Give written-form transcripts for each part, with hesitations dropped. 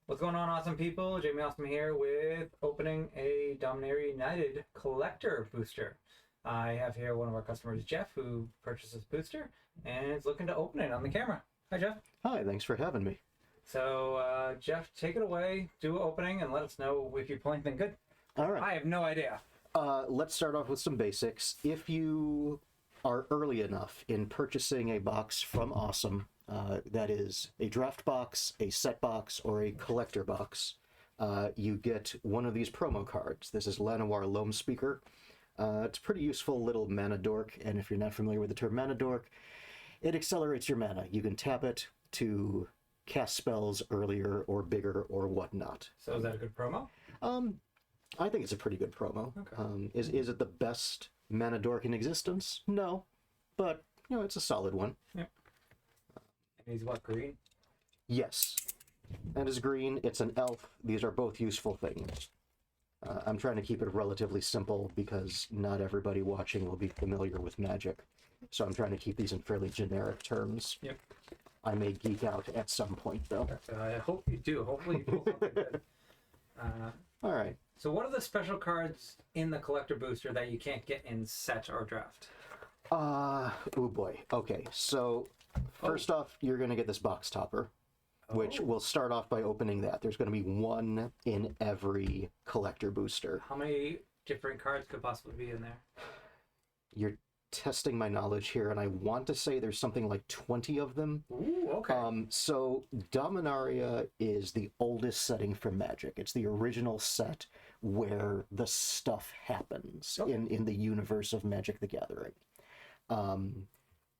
What's going on, awesome people? Jamie Awesome here with opening a Dominaria United collector booster. I have here one of our customers, Jeff, who purchased this booster and is looking to open it on the camera. Hi, Jeff. Hi, thanks for having me. So, Jeff, take it away, do an opening, and let us know if you pull anything good. All right. I have no idea. Let's start off with some basics. If you are early enough in purchasing a box from Awesome, that is a draft box, a set box, or a collector box, you get one of these promo cards. This is Llanowar Loam Speaker. It's a pretty useful little mana dork, and if you're not familiar with the term mana dork, it accelerates your mana. You can tap it to cast spells earlier or bigger or whatnot. So is that a good promo? I think it's a pretty good promo. Okay. Is it the best mana dork in existence? No, but you know, it's a solid one. Yep. And he's what, green? Yes, and is green. It's an elf. These are both useful things. I'm trying to keep it relatively simple because not everybody watching will be familiar with Magic, so I'm trying to keep these in fairly generic terms. Yep. I may geek out at some point, though. I hope you do. Hopefully you pull something good. All right. So what are the special cards in the collector booster that you can't get in set or draft? Oh boy. Okay, so first off, you're going to get this box topper, which we'll start off by opening that. There's going to be one in every collector booster. How many different cards could possibly be in there? You're testing my knowledge here, and I want to say there's something like 20 of them. Ooh, okay. So Dominaria is the oldest setting for Magic. It's the original set where the stuff happens in the universe of Magic the Gathering.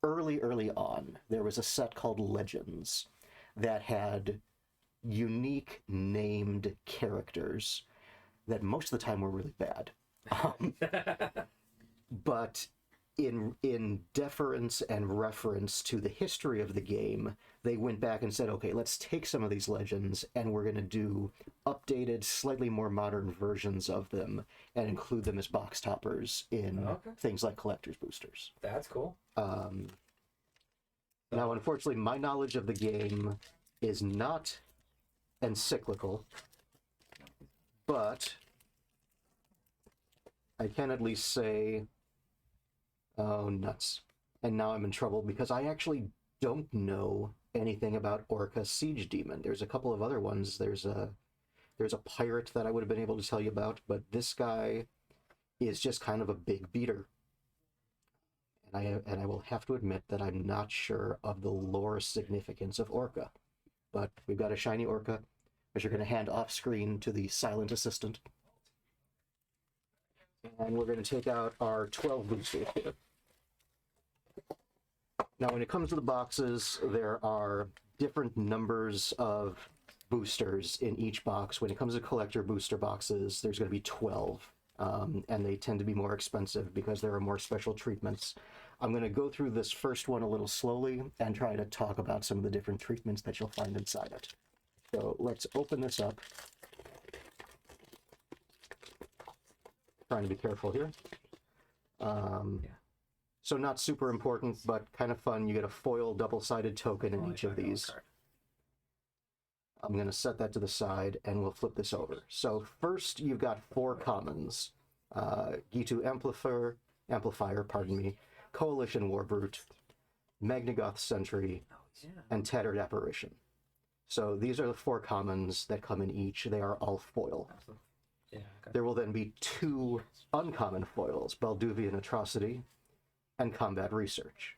Early on, there was a set called Legends that had unique named characters that most of the time were really bad. But in deference and reference to the history of the game, they went back and said, okay, let's take some of these legends and we're going to do updated, slightly more modern versions of them and include them as box toppers in things like collector's boosters. That's cool. Now, unfortunately, my knowledge of the game is not encyclical, but I can at least say, oh, nuts. And now I'm in trouble because I actually don't know anything about Orca Siege Demon. There's a couple of other ones. There's a pirate that I would have been able to tell you about, but this guy is just kind of a big beater. And I will have to admit that I'm not sure of the lore significance of Orca. But we've got a shiny Orca, which you're going to hand off screen to the silent assistant. And we're going to take out our 12 boosters here. Now, when it comes to the boxes, there are different numbers of boosters in each box. When it comes to collector booster boxes, there's going to be 12. And they tend to be more expensive because there are more special treatments. I'm going to go through this first one a little slowly and try to talk about some of the different treatments that you'll find inside it. So let's open this up. Trying to be careful here. So not super important, but kind of fun. You get a foil double-sided token in each of these. I'm going to set that to the side, and we'll flip this over. So first, you've got 4 commons. Gitu Amplifier, Coalition Warbrute, Magnagoth Sentry, and Tattered Apparition. So these are the 4 commons that come in each. They are all foil. Yeah, okay. There will then be 2 uncommon foils, Balduvian Atrocity and Combat Research.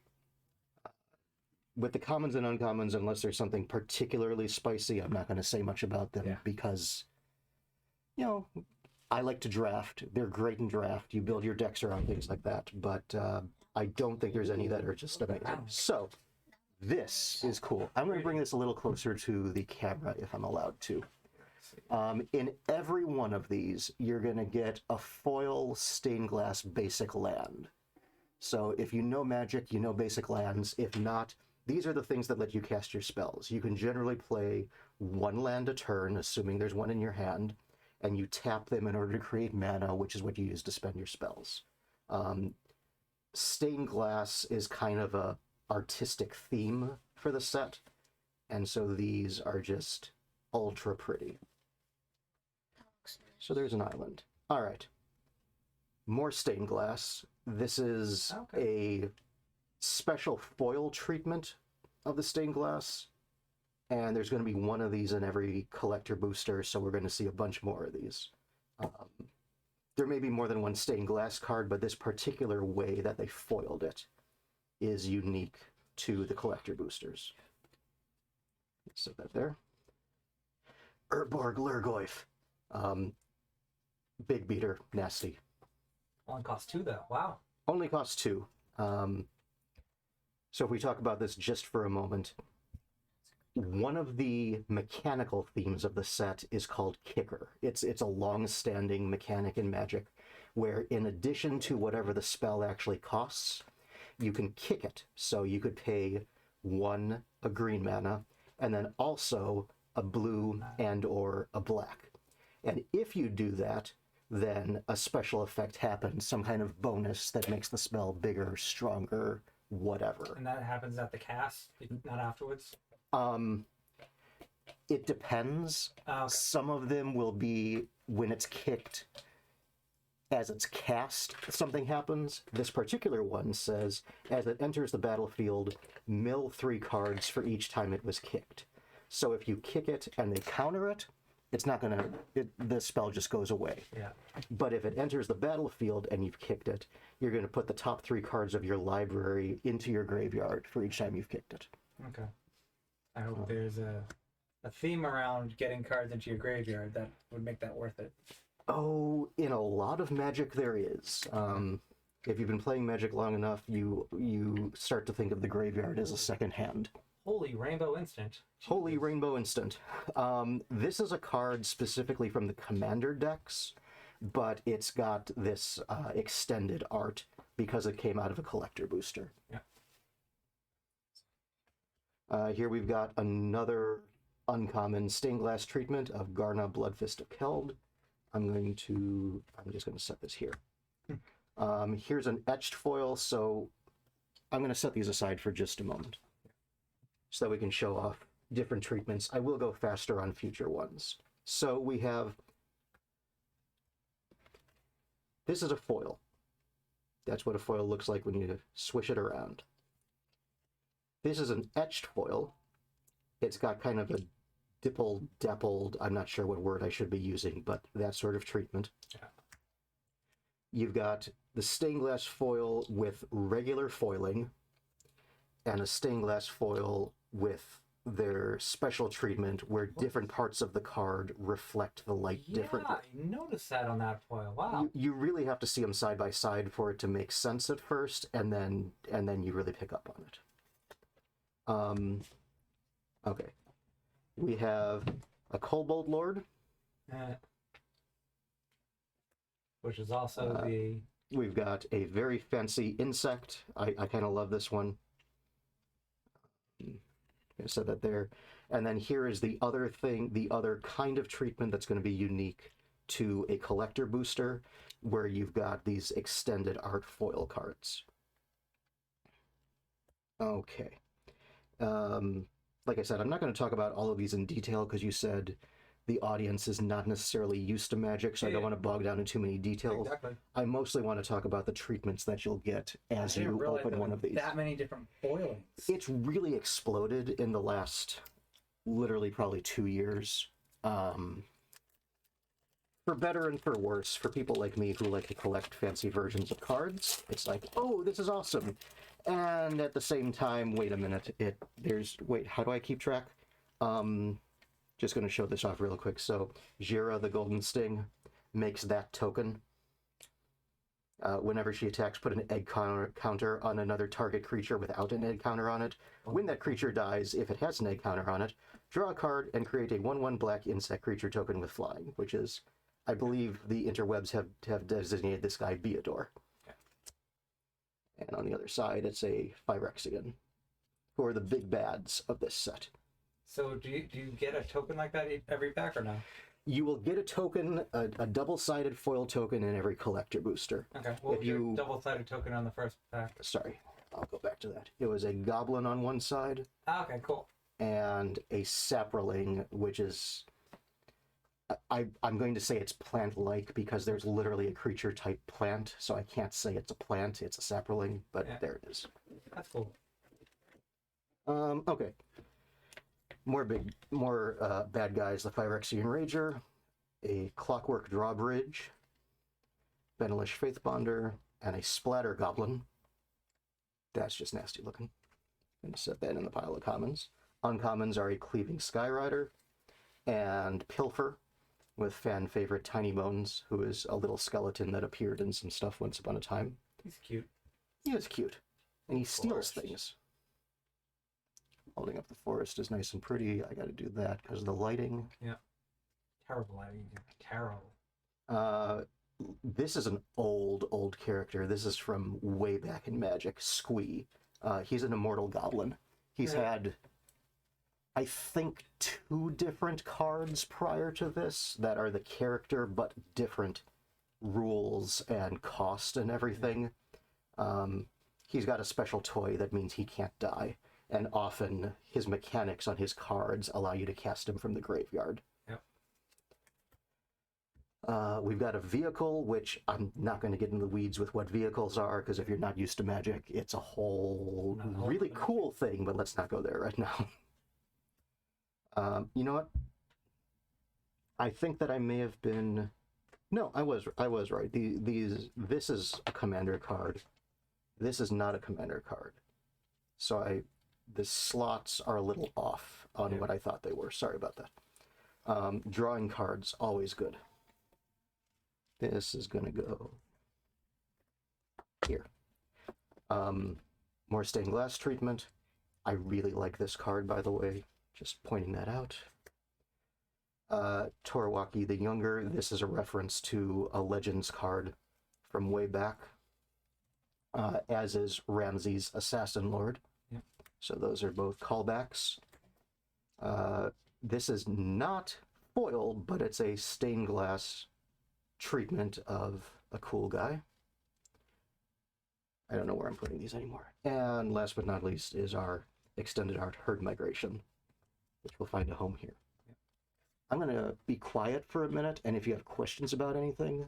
With the commons and uncommons, unless there's something particularly spicy, I'm not going to say much about them because, you know, I like to draft. They're great in draft. You build your decks around things like that, but I don't think there's any that are just amazing. So, this is cool. I'm going to bring this a little closer to the camera if I'm allowed to. In every one of these, you're going to get a foil stained glass basic land. So if you know Magic, you know basic lands. If not, these are the things that let you cast your spells. You can generally play 1 land a turn, assuming there's 1 in your hand, and you tap them in order to create mana, which is what you use to spend your spells. Stained glass is kind of a artistic theme for the set, and so these are just ultra pretty. So there's an island. All right. More stained glass. This is a special foil treatment of the stained glass. And there's going to be one of these in every collector booster, so we're going to see a bunch more of these. There may be more than one stained glass card, but this particular way that they foiled it is unique to the collector boosters. Let's set that there. Urborg Lurgoyf. Big beater, nasty. Only costs 2 though. Wow. Only costs 2. So if we talk about this just for a moment, one of the mechanical themes of the set is called Kicker. It's a long-standing mechanic in Magic, where in addition to whatever the spell actually costs, you can kick it. So you could pay 1 a green mana, and then also a blue and or a black. And if you do that, then a special effect happens, some kind of bonus that makes the spell bigger, stronger, whatever. And that happens at the cast, not afterwards? It depends. Some of them will be when it's kicked. As it's cast, something happens. This particular one says, as it enters the battlefield, mill 3 cards for each time it was kicked. So if you kick it and they counter it, it's not gonna, the spell just goes away. Yeah. But if it enters the battlefield and you've kicked it, you're gonna put the top 3 cards of your library into your graveyard for each time you've kicked it. Okay. I hope there's a theme around getting cards into your graveyard that would make that worth it. Oh, in a lot of Magic there is. If you've been playing Magic long enough, you start to think of the graveyard as a second hand. Holy Rainbow Instant. Holy Rainbow Instant. This is a card specifically from the Commander decks, but it's got this extended art because it came out of a collector booster. Yeah. Here we've got another uncommon stained glass treatment of Garna Bloodfist of Keld. I'm just going to set this here. Here's an etched foil, so I'm going to set these aside for just a moment so that we can show off different treatments. I will go faster on future ones. So we have, this is a foil. That's what a foil looks like when you swish it around. This is an etched foil. It's got kind of a dappled, I'm not sure what word I should be using, but that sort of treatment. Yeah. You've got the stained glass foil with regular foiling, and a stained glass foil with their special treatment where different parts of the card reflect the light differently. Yeah, I noticed that on that foil. Wow. You really have to see them side by side for it to make sense at first, and then you really pick up on it. Okay. We have a Kobold Lord. Which is also We've got a very fancy insect. I kind of love this one. I said that there. And then here is the other thing, the other kind of treatment that's going to be unique to a collector booster, where you've got these extended art foil cards. Okay. Like I said, I'm not going to talk about all of these in detail because you said the audience is not necessarily used to Magic, so I don't want to bog down in too many details. Exactly. I mostly want to talk about the treatments that you'll get as you open one of these. That many different foilings. It's really exploded in the last, literally probably 2 years. For better and for worse, for people like me who like to collect fancy versions of cards, it's like, oh, this is awesome. And at the same time, wait a minute, wait, how do I keep track? Just going to show this off real quick. So Jira, the Golden Sting, makes that token. Whenever she attacks, put an egg counter on another target creature without an egg counter on it. When that creature dies, if it has an egg counter on it, draw a card and create a 1/1 black insect creature token with flying, which is, I believe the interwebs have designated this guy Beador. And on the other side, it's a Phyrexian, who are the big bads of this set. So do you get a token like that every pack or no? You will get a token, a double-sided foil token in every collector booster. Okay, what was your double-sided token on the first pack? Sorry, I'll go back to that. It was a goblin on one side. Ah, okay, cool. and a sapling, which is... I'm going to say it's plant-like because there's literally a creature-type plant, so I can't say it's a plant, it's a sapling, but Yeah. there it is. That's cool. Okay. More bad guys, the Phyrexian Rager, a Clockwork Drawbridge, Benelish Faithbonder, and a Splatter Goblin. That's just nasty looking. I'm going to set that in the pile of commons. Uncommons are a Cleaving Skyrider, and Pilfer, with fan favorite Tiny Bones, who is a little skeleton that appeared in some stuff once upon a time. He's cute. He is cute. And he steals Forest. things. Holding up the forest is nice and pretty. I gotta do that because of the lighting. Yeah. Terrible lighting. Terrible. This is an old character. This is from way back in Magic. Squee. He's an immortal goblin. He's had, I think, 2 different cards prior to this that are the character, but different rules and cost and everything. He's got a special toy that means he can't die, and often his mechanics on his cards allow you to cast him from the graveyard. Yep. We've got a vehicle, which I'm not going to get in the weeds with what vehicles are, because if you're not used to Magic, it's a whole really cool thing, but let's not go there right now. You know what? I think that I may have been... No, I was right. This is a commander card. This is not a commander card. So the slots are a little off on what I thought they were. Sorry about that. Drawing cards, always good. This is going to go here. More stained glass treatment. I really like this card, by the way. Just pointing that out. Torwaki the Younger. This is a reference to a Legends card from way back, as is Ramses Assassin Lord. Yep. So those are both callbacks. This is not foil, but it's a stained glass treatment of a cool guy. I don't know where I'm putting these anymore. And last but not least is our extended art Herd Migration, which will find a home here. Yep. I'm going to be quiet for a minute, and if you have questions about anything,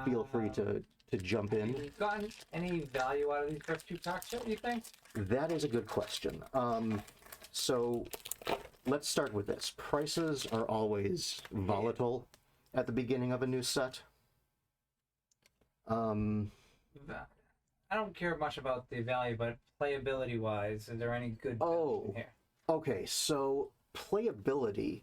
feel free to jump in. Have you gotten any value out of these first 2 packs yet, do you think? That is a good question. So let's start with this. Prices are always volatile at the beginning of a new set. I don't care much about the value, but playability-wise, is there any good value in here? Okay, so playability,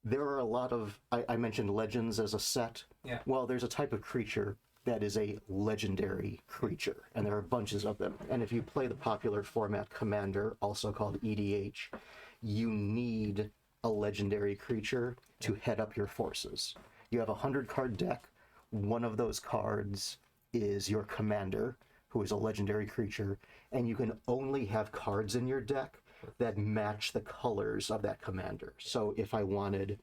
there are a lot of... I mentioned Legends as a set. Yeah. Well, there's a type of creature that is a legendary creature, and there are bunches of them. And if you play the popular format Commander, also called EDH, you need a legendary creature to head up your forces. You have a 100-card deck. One of those cards is your Commander, who is a legendary creature, and you can only have cards in your deck that match the colors of that commander. So if I wanted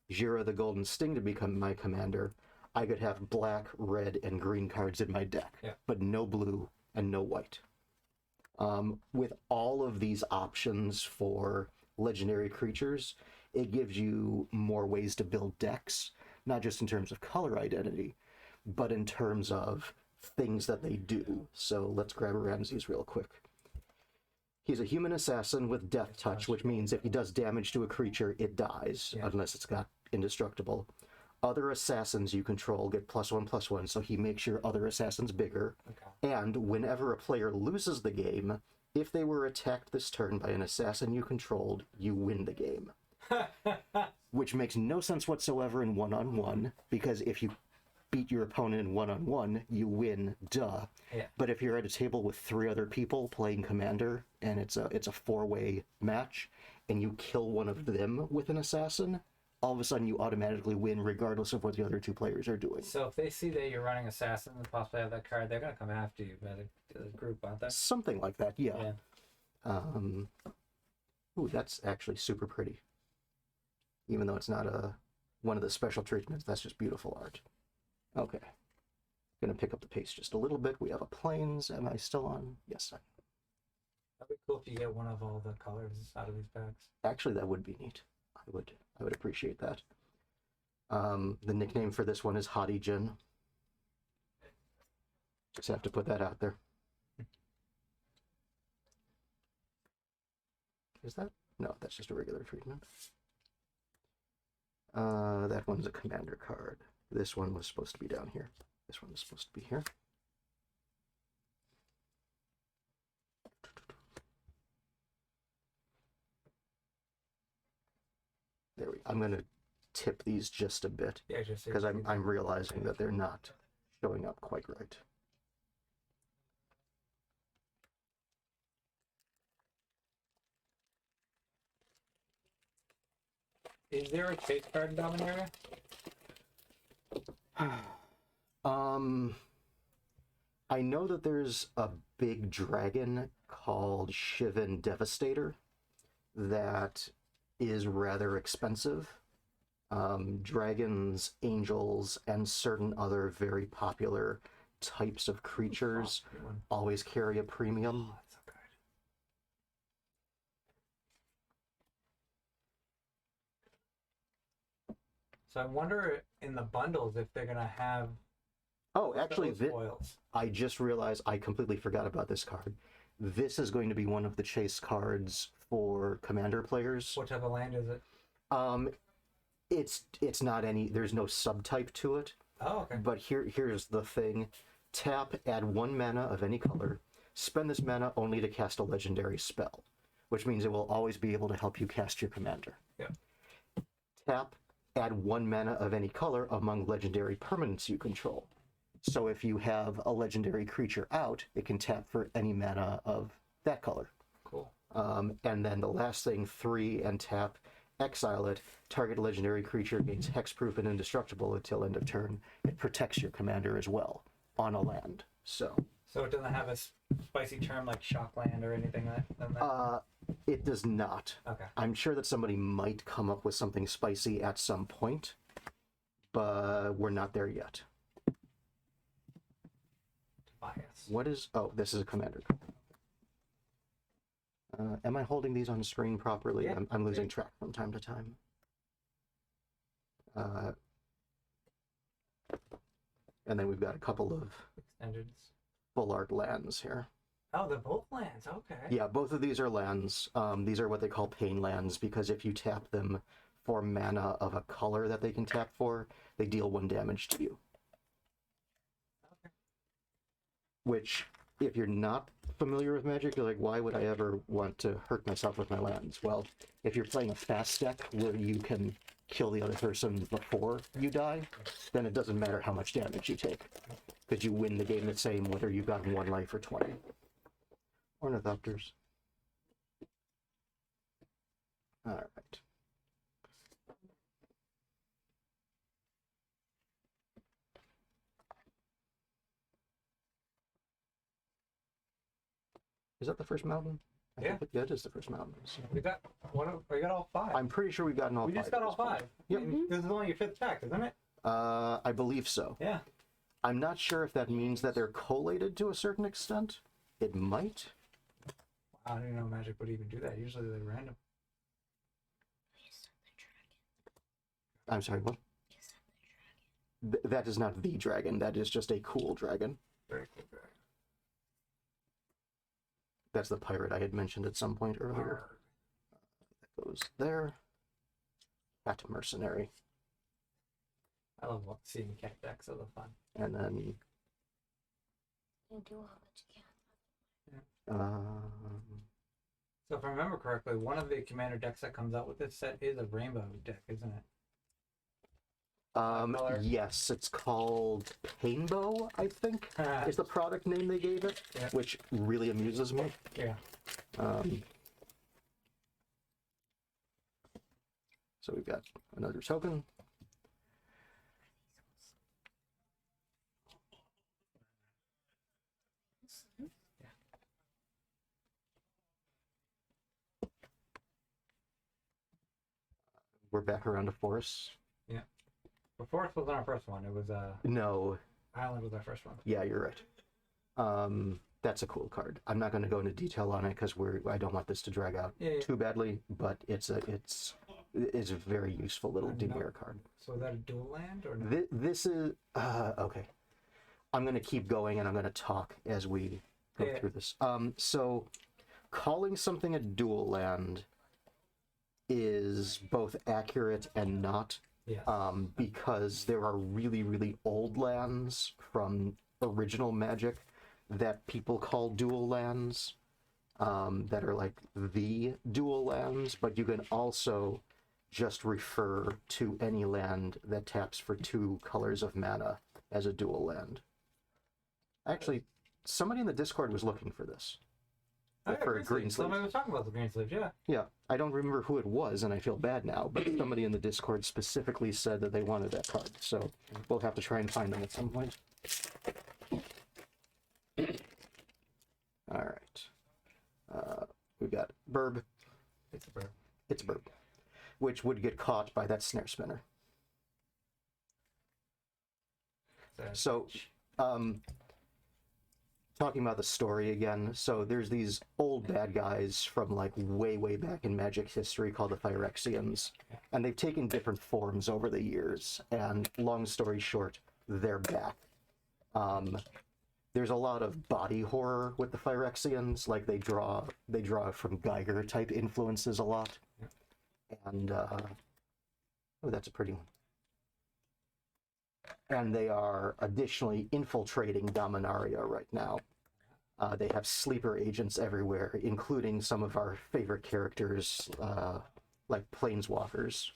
Jira the Golden Sting to become my commander, I could have black, red, and green cards in my deck, but no blue and no white. With all of these options for legendary creatures, it gives you more ways to build decks, not just in terms of color identity, but in terms of things that they do. So let's grab a Ramses real quick. He's a human assassin with Death Touch, which means if he does damage to a creature, it dies, unless it's got indestructible. Other assassins you control get +1/+1, so he makes your other assassins bigger. Okay. And whenever a player loses the game, if they were attacked this turn by an assassin you controlled, you win the game. Which makes no sense whatsoever in one-on-one, because if you beat your opponent in one-on-one, you win, duh. Yeah. But if you're at a table with 3 other people playing Commander, and it's a 4-way match, and you kill one of them with an assassin, all of a sudden you automatically win regardless of what the other 2 players are doing. So if they see that you're running assassin and possibly have that card, they're going to come after you as a group, aren't they? Something like that, yeah. Ooh, that's actually super pretty. Even though it's not one of the special treatments, that's just beautiful art. Okay. Gonna pick up the pace just a little bit. We have a planes. Am I still on? Yes, That'd be cool if you get one of all the colors out of these packs. Actually, that would be neat. I would appreciate that. The nickname for this one is Hottie Jin. Just have to put that out there. Is that? No, that's just a regular treatment. That one's a commander card. This one was supposed to be down here. This one was supposed to be here. There we go. I'm gonna tip these just a bit. Yeah, just because I'm realizing that they're not showing up quite right. Is there a chase card in Dominaria? I know that there's a big dragon called Shivan Devastator that is rather expensive. Dragons, angels, and certain other very popular types of creatures always carry a premium. Oh, that's so good. So I wonder in the bundles if they're gonna have. Oh, actually, foils. I just realized I completely forgot about this card. This is going to be one of the chase cards for commander players. What type of land is it? It's not any. There's no subtype to it. Oh, okay. But here's the thing: tap, add 1 mana of any color. Spend this mana only to cast a legendary spell, which means it will always be able to help you cast your commander. Yeah. Tap, add 1 mana of any color among legendary permanents you control. So if you have a legendary creature out, it can tap for any mana of that color. Cool. And then the last thing, 3 and tap, exile it. Target legendary creature gains hexproof and indestructible until end of turn. It protects your commander as well on a land. So it doesn't have a spicy term like shockland or anything like that? It does not. Okay. I'm sure that somebody might come up with something spicy at some point, but we're not there yet. Bias. What is... Oh, this is a commander. Am I holding these on screen properly? Yeah. I'm losing track from time to time. And then we've got a couple of Extended. full art lands here. Oh, they're both lands. Okay. Yeah, both of these are lands. These are what they call pain lands because if you tap them for mana of a color that they can tap for, they deal 1 damage to you. Okay. Which, if you're not familiar with Magic, you're like, why would I ever want to hurt myself with my lands? Well, if you're playing a fast deck where you can kill the other person before you die, then it doesn't matter how much damage you take, because you win the game the same whether you got 1 life or 20. Ornithopters. All right. Is that the first mountain? Yeah. That is the first mountain. So. We got we got all 5. I'm pretty sure we've gotten all 5. We just got all 5. Yep. This is only your 5th pack, isn't it? I believe so. Yeah. I'm not sure if that means that they're collated to a certain extent. It might. I don't even know Magic would even do that. Usually they're random. I'm sorry, what? That is not the dragon. That is just a cool dragon. Very cool dragon. That's the pirate I had mentioned at some point earlier. That goes there. Cat mercenary. I love seeing cat decks of the fun. And then You do all that you can. So if I remember correctly, one of the commander decks that comes out with this set is a rainbow deck, isn't it? Color. yes, it's called Painbow, I think, is the product name they gave it, Yeah. which really amuses me. Yeah. So we've got another token. We're back around to forests. Yeah. But Forest wasn't our first one. It was No, Island was our first one. yeah, you're right. That's a cool card. I'm not going to go into detail on it because I don't want this to drag out Yeah, yeah. too badly, but it's a very useful little DBR card. So is that a dual land or no? This is okay. I'm going to keep going and I'm going to talk as we go Yeah. through this. So calling something a dual land is both accurate and not. Yes. Because there are really, really old lands from original Magic that people call dual lands, that are like the dual lands, but you can also just refer to any land that taps for 2 colors of mana as a dual land. Actually, somebody in the Discord was looking for this. For green sleeves. Somebody was talking about the green sleeves, yeah. Yeah, I don't remember who it was, and I feel bad now, but somebody in the Discord specifically said that they wanted that card, so we'll have to try and find them at some point. Alright. We've got Burb. It's a bird. It's Burb. Which would get caught by that snare spinner. So, talking about the story again, so there's these old bad guys from like way, way back in Magic history called the Phyrexians, and they've taken different forms over the years, and long story short, they're back. There's a lot of body horror with the Phyrexians, like they draw from Geiger type influences a lot, and oh, that's a pretty one. And they are additionally infiltrating Dominaria right now. They have sleeper agents everywhere, including some of our favorite characters, like Planeswalkers.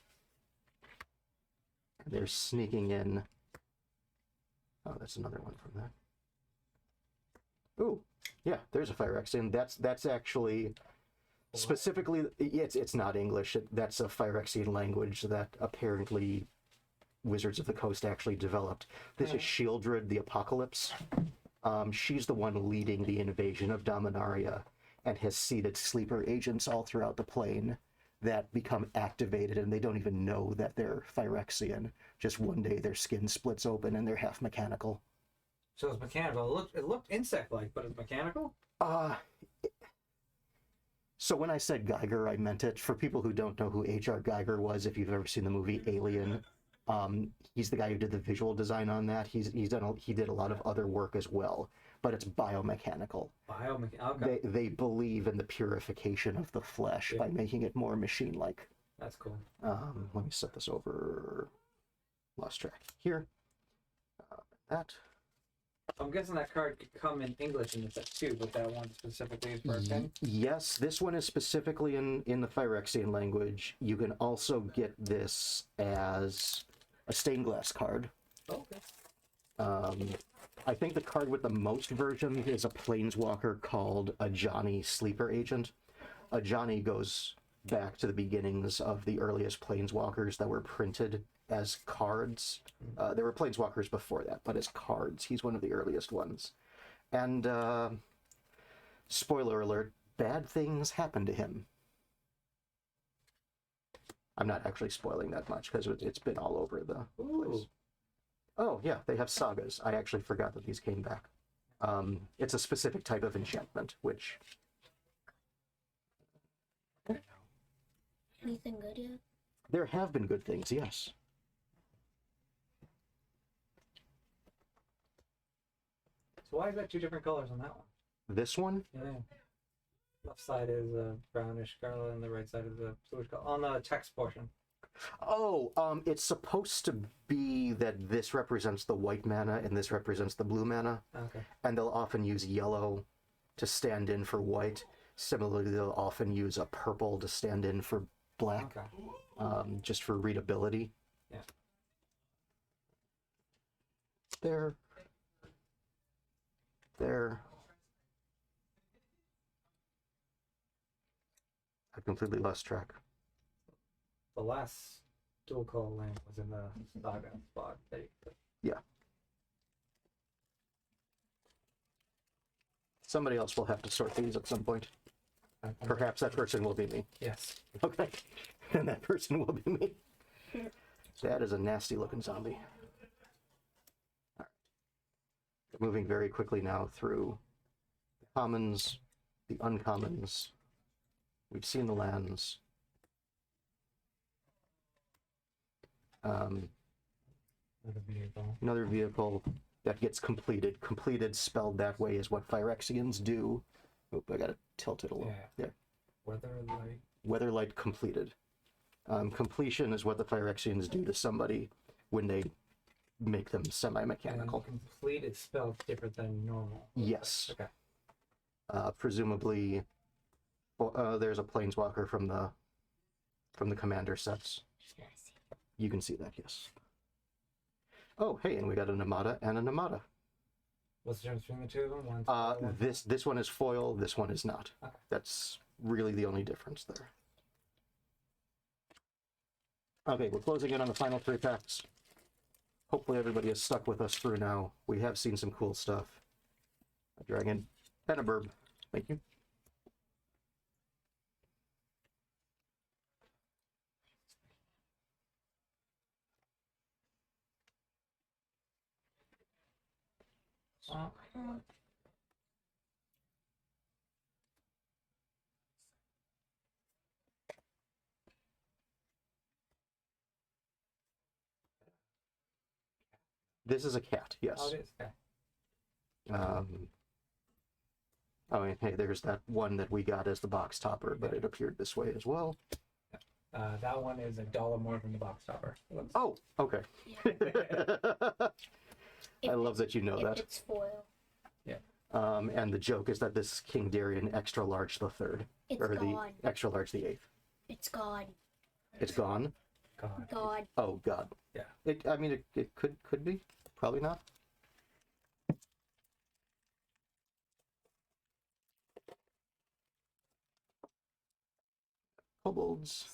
They're sneaking in. Oh, that's another one from that. Ooh, yeah, there's a Phyrexian. That's actually specifically, it's not English. That's a Phyrexian language that apparently Wizards of the Coast actually developed. This is Shieldred the Apocalypse. She's the one leading the invasion of Dominaria and has seeded sleeper agents all throughout the plane that become activated, and they don't even know that they're Phyrexian. Just one day their skin splits open and they're half mechanical. So it's mechanical. It looked insect-like, but it's mechanical? So when I said Geiger, I meant it. For people who don't know who H.R. Geiger was, if you've ever seen the movie Alien, he's the guy who did the visual design on that. He did a lot of other work as well, but it's biomechanical. Okay. They believe in the purification of the flesh by making it more machine-like. That's cool. Let me set this over. Lost track here. That. I'm guessing that card could come in English in the set too, but that one specifically is for Ken? Yes, this one is specifically in the Phyrexian language. You can also get this as a stained glass card. Okay. I think the card with the most versions is a Planeswalker called a Johnny Sleeper Agent. A Johnny goes back to the beginnings of the earliest Planeswalkers that were printed as cards. There were Planeswalkers before that, but as cards. He's one of the earliest ones. And, spoiler alert, bad things happen to him. I'm not actually spoiling that much, because it's been all over the place. Oh, yeah, they have sagas. I actually forgot that these came back. It's a specific type of enchantment, which... Anything good yet? There have been good things, yes. So why is that 2 different colors on that one? This one? Yeah. Left side is brownish scarlet, and the right side is a bluish color. On the text portion. Oh, it's supposed to be that this represents the white mana and this represents the blue mana. Okay. And they'll often use yellow to stand in for white. Similarly, they'll often use a purple to stand in for black, just for readability. Yeah. There. I completely lost track. The last dual color land was in the saga spot. Yeah. Somebody else will have to sort these at some point. Perhaps that person will be me. Yes. Okay. And that person will be me. That is a nasty looking zombie. All right. Moving very quickly now through commons, the uncommons. We've seen the lands. Another vehicle that gets completed. Completed, spelled that way, is what Phyrexians do. Oh, I gotta tilt it a little. Yeah. There. Weatherlight. Weatherlight completed. Completion is what the Phyrexians do to somebody when they make them semi-mechanical. And complete is spelled different than normal. Yes. Okay. Presumably, there's a planeswalker from the commander sets. You can see that, yes. Oh, hey, and we got a Namada and a Namada. What's the difference between the two of them? One's foil, one's This one is foil. This one is not. Okay. That's really the only difference there. Okay, we're closing in on the final 3 packs. Hopefully everybody is stuck with us through now. We have seen some cool stuff. A dragon and a burb. Thank you. This is a cat, yes. Oh, it is. Okay. I mean, hey, there's that one that we got as the box topper, but it appeared this way as well. That one is $1 more than the box topper. Oh, okay. I love that you know that. It's foil. Yeah. And the joke is that this is King Darien extra large the 3rd. It's or gone. the extra large the 8th. It's gone. It's gone? God. God. Oh, God. Yeah. I mean, it could be. Probably not. Kobolds.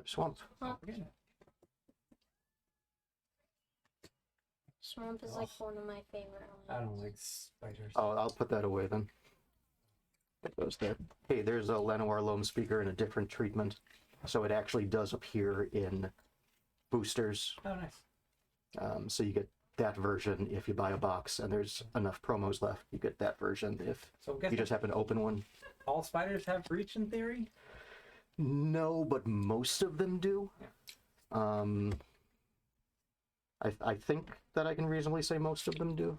Swamp. Swamp is like one of my favorite I ones. don't like spiders. Oh, I'll put that away then. That goes there. Hey, there's a Llanowar Loam Speaker in a different treatment. So it actually does appear in boosters. Oh, nice. So you get that version if you buy a box, and there's enough promos left. You get that version if So you just happen to open one. all spiders have breach in theory? No, but most of them do. I think that I can reasonably say most of them do.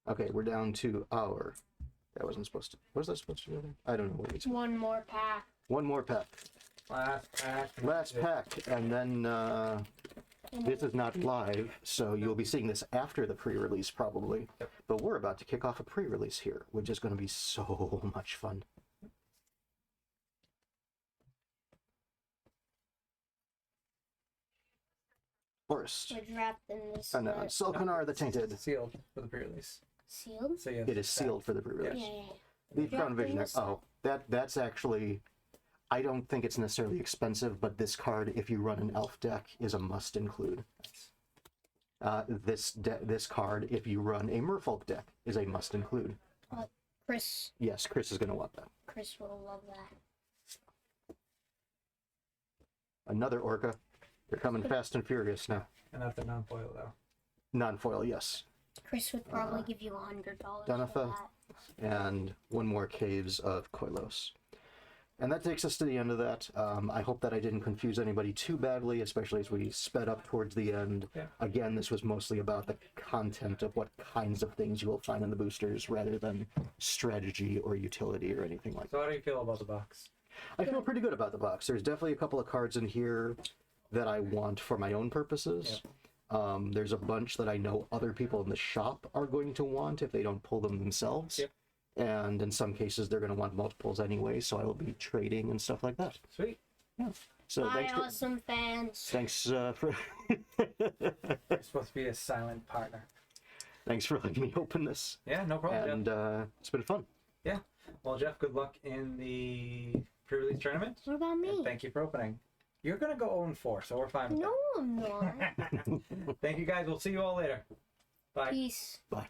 Okay, we're down to our. That wasn't supposed to. Was that supposed to do? I don't know what it's. One more pack. One more pack. Last pack. Last pack, and then this is not live, so you'll be seeing this after the pre-release probably. Yep. But we're about to kick off a pre-release here, which is going to be so much fun. Forest. We're wrapped in this. And Selkanar the Tainted. Sealed for the pre-release. Sealed? So yeah, It is sealed for the pre-release. Yeah. The Crown Wrapped in Visionary. this Oh, that's actually. I don't think it's necessarily expensive, but this card, if you run an elf deck, is a must include. This card, if you run a Merfolk deck, is a must include. Chris Yes, Chris is going to want that. will love that. Another Orca. They're coming fast and furious now. And that's a non-foil though. Non-foil, yes. Chris would probably give you $100 Dunatha. for that. And one more Caves of Koilos. And that takes us to the end of that. I hope that I didn't confuse anybody too badly, especially as we sped up towards the end. Yeah. Again, this was mostly about the content of what kinds of things you will find in the boosters rather than strategy or utility or anything like that. So how do you feel about the box? I feel pretty good about the box. There's definitely a couple of cards in here that I want for my own purposes. There's a bunch that I know other people in the shop are going to want if they don't pull them themselves. Yep. And in some cases, they're going to want multiples anyway, so I will be trading and stuff like that. Sweet. Yeah. So Bye, awesome fans. thanks for You're supposed to be a silent partner. thanks for letting me open this. Yeah, no problem. And Jeff. it's been fun. Yeah. Well, Jeff, good luck in the pre-release tournament. What about me? And thank you for opening. You're gonna go 0-4, so we're fine with No, I'm not. that. Thank you guys. We'll see you all later. Bye. Peace. Bye.